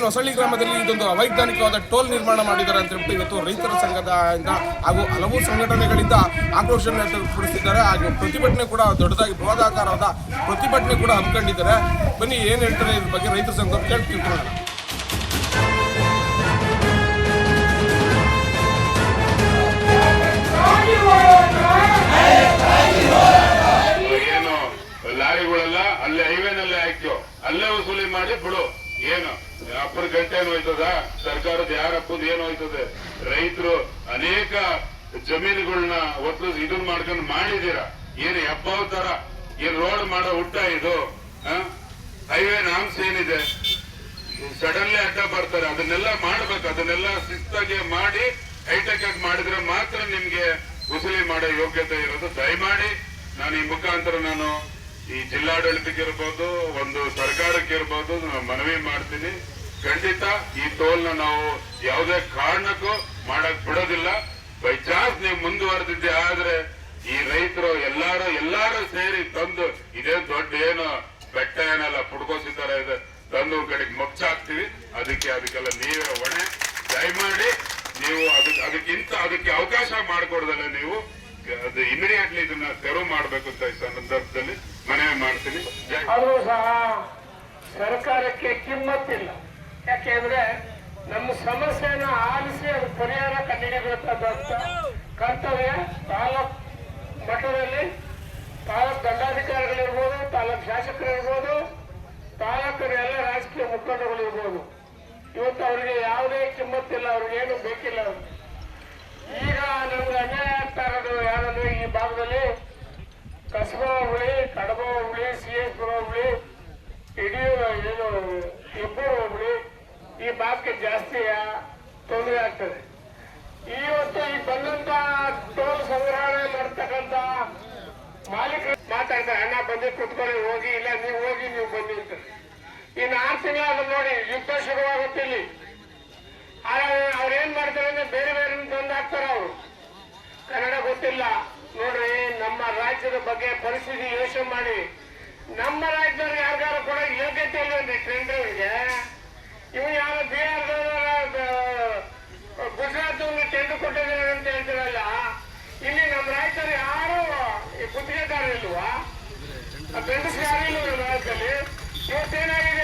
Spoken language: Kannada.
ಹೊಸಳ್ಳಿ ಗ್ರಾಮದಲ್ಲಿ ಇದೊಂದು ಅವೈಜ್ಞಾನಿಕವಾದ ಟೋಲ್ ನಿರ್ಮಾಣ ಮಾಡಿದ್ದಾರೆ ಅಂತ ಹೇಳ್ಬಿಟ್ಟು ಇವತ್ತು ರೈತರ ಸಂಘದಿಂದ ಹಾಗೂ ಹಲವು ಸಂಘಟನೆಗಳಿಂದ ಆಕ್ರೋಶವನ್ನು ವ್ಯಕ್ತಪಡಿಸಿದ್ದಾರೆ. ಹಾಗೂ ಪ್ರತಿಭಟನೆ ಕೂಡ ದೊಡ್ಡದಾಗಿ ಬೃಹದಾಕಾರವಾದ ಪ್ರತಿಭಟನೆ ಕೂಡ ಹಮ್ಮಿಕೊಂಡಿದ್ದಾರೆ. ಬನ್ನಿ ಏನು ಹೇಳ್ತಾರೆ ಇದ್ರ ಬಗ್ಗೆ ರೈತರ ಸಂಘ ಕೇಳ್ತಿರ್ಕೊಳ್ಳೋಣ. ಏನು ಲಾರಿಗಳೆಲ್ಲ ಅಲ್ಲೇ ಹೈವೇನಲ್ಲೇ ಹಾಕ್ಯೋ ಅಲ್ಲೇ ವಸೂಲಿ ಮಾಡಿ ಬಿಡು. ಏನು ಅಪ್ಪರ ಗಂಟೆ ಏನು ಹೋಯ್ತದ? ಸರ್ಕಾರದ ಯಾರಪ್ಪದ ಏನು ಹೋಯ್ತದೆ? ರೈತರು ಅನೇಕ ಜಮೀನುಗಳನ್ನ ಒತ್ತು ಇದನ್ ಮಾಡ್ಕೊಂಡು ಮಾಡಿದೀರ. ಏನು ಹೆಬ್ಬಾವ್ ತರ ಏನ್ ರೋಡ್ ಮಾಡೋ ಹುಟ್ಟ ಇದು? ಹೈವೇ ನಾಮ್ಸ್ ಏನಿದೆ ಸಡನ್ಲಿ ಅಡ್ಡ ಬರ್ತಾರೆ. ಅದನ್ನೆಲ್ಲ ಮಾಡ್ಬೇಕು. ಅದನ್ನೆಲ್ಲ ಶಿಸ್ತಾಗಿ ಮಾಡಿ ಹೈಟೆಕ್ ಆಗಿ ಮಾಡಿದ್ರೆ ಮಾತ್ರ ನಿಮ್ಗೆ ವಸೂಲಿ ಮಾಡೋ ಯೋಗ್ಯತೆ ಇರೋದು. ದಯಮಾಡಿ ನಾನು ಈ ಮುಖಾಂತರ ನಾನು ಈ ಜಿಲ್ಲಾಡಳಿತಕ್ಕೆ ಇರ್ಬೋದು, ಒಂದು ಸರ್ಕಾರಕ್ಕೆ ಇರ್ಬೋದು, ಮನವಿ ಮಾಡ್ತೀನಿ. ಖಂಡಿತ ಈ ಟೋಲ್ನ ನಾವು ಯಾವುದೇ ಕಾರಣಕ್ಕೂ ಮಾಡಕ್ ಬಿಡೋದಿಲ್ಲ. ಬೈ ಚಾನ್ಸ್ ನೀವು ಮುಂದುವರೆದಿದ್ದೆ ಆದ್ರೆ ಈ ರೈತರು ಎಲ್ಲಾರು ಸೇರಿ ತಂದು ಇದೇ ದೊಡ್ಡ ಏನು ಬೆಟ್ಟ ಏನಲ್ಲ ಪುಡ್ಕೋಸಿದ್ದಾರೆ ಇದೆ ತಂದು ಕಡೆಗೆ ಮೊಚ್ಚಾಕ್ತಿವಿ. ಅದಕ್ಕೆಲ್ಲ ನೀವೇ ಹೊಣೆ. ದಯಮಾಡಿ ನೀವು ಅದಕ್ಕೆ ಅವಕಾಶ ಮಾಡಿಕೊಡದಲ್ಲ ನೀವು ಅದು ಇಮಿಡಿಯೇಟ್ಲಿ ಇದನ್ನ ತೆರವು ಮಾಡಬೇಕು ಅಂತ ಈ ಸಂದರ್ಭದಲ್ಲಿ ಮನವಿ ಮಾಡ್ತೀನಿ. ಆದ್ರೂ ಸಹ ಸರ್ಕಾರಕ್ಕೆ ಕಿಮ್ಮತ್ತಿಲ್ಲ. ಯಾಕೆಂದ್ರೆ ನಮ್ಮ ಸಮಸ್ಯೆನ ಆಲಿಸಿ ಅದು ಪರಿಹಾರ ಕಂಡುಹಿಡಿಯಬೇಕಾದಂತ ಕರ್ತವ್ಯ ತಾಲೂಕ್ ಮಟ್ಟದಲ್ಲಿ ತಾಲೂಕ್ ದಂಡಾಧಿಕಾರಿಗಳಿರ್ಬೋದು, ತಾಲೂಕ್ ಶಾಸಕರಿರ್ಬೋದು, ತಾಲೂಕಿನ ಎಲ್ಲ ರಾಜಕೀಯ ಮುಖಂಡಗಳಿರ್ಬೋದು. ಇವತ್ತು ಅವರಿಗೆ ಯಾವುದೇ ಕಿಮ್ಮತ್ತಿಲ್ಲ, ಅವ್ರಿಗೇನು ಬೇಕಿಲ್ಲ. ಈಗ ನಮ್ಗೆ ಅನ್ಯಾಯ ಆಗ್ತಾ ಇರೋದು ಯಾರು ಈ ಭಾಗದಲ್ಲಿ ಕಸಬಾ ಹೋಬಳಿ, ಕಡಬ ಹೋಬಳಿ, ಸಿಎಸ್ಪುರ ಹೋಬಳಿ, ಇಬ್ಬರು ಹೋಬಳಿ ಈ ಭಾಗಕ್ಕೆ ಜಾಸ್ತಿ ತೊಂದರೆ ಆಗ್ತದೆ. ಇವತ್ತು ಈ ಬಂದಂತ ಟೋಲ್ ಸಂಗ್ರಹಣೆ ಮಾಡ್ತಕ್ಕಂತ ಮಾಲೀಕರು ಮಾತಾಡ್ತಾರೆ, ಅಣ್ಣ ಬಂದು ಕುತ್ಕೊಳ್ಳಿ, ಹೋಗಿ, ಇಲ್ಲ ನೀವು ಹೋಗಿ, ನೀವು ಬನ್ನಿ ಅಂತ. ಇನ್ನು 6 ತಿಂಗಳಾದ ನೋಡಿ ಯುದ್ಧ ಶುರುವಾಗುತ್ತೆ ಇಲ್ಲಿ. ಅವ್ರೇನ್ ಮಾಡ್ತಾರೆ ಅಂದ್ರೆ ಬೇರೆ ಬೇರೆ ತಂದು ಹಾಕ್ತಾರೆ. ಅವರು ಕನ್ನಡ ಗೊತ್ತಿಲ್ಲ ನೋಡ್ರಿ. ನಮ್ಮ ರಾಜ್ಯದ ಬಗ್ಗೆ ಪರಿಸ್ಥಿತಿ ಯೋಚನೆ ಮಾಡಿ. ನಮ್ಮ ರಾಜ್ಯದವ್ರು ಯಾರಿಗಾರು ಕೂಡ ಯೋಗ್ಯತೆ ಇಲ್ವೇನ್ರಿ ಟೆಂಡರ್ಗೆ? ಇವು ಯಾರು ಬಿಹಾರದ ಗುಜರಾತ್ ಟೆಂಡರ್ ಕೊಟ್ಟಿದ್ದಾರೆ ಅಂತ ಹೇಳ್ತಿರಲ್ಲ. ಇಲ್ಲಿ ನಮ್ಮ ರಾಜ್ಯದಲ್ಲಿ ಯಾರು ಗುತ್ತಿಗೆದಾರ ಇಲ್ವಾ? ಟೆಂಡರ್ಸ್ ಯಾರು ಇಲ್ಲ ನಮ್ಮ ರಾಜ್ಯದಲ್ಲಿ. ಇವತ್ತೇನಾಗಿದೆ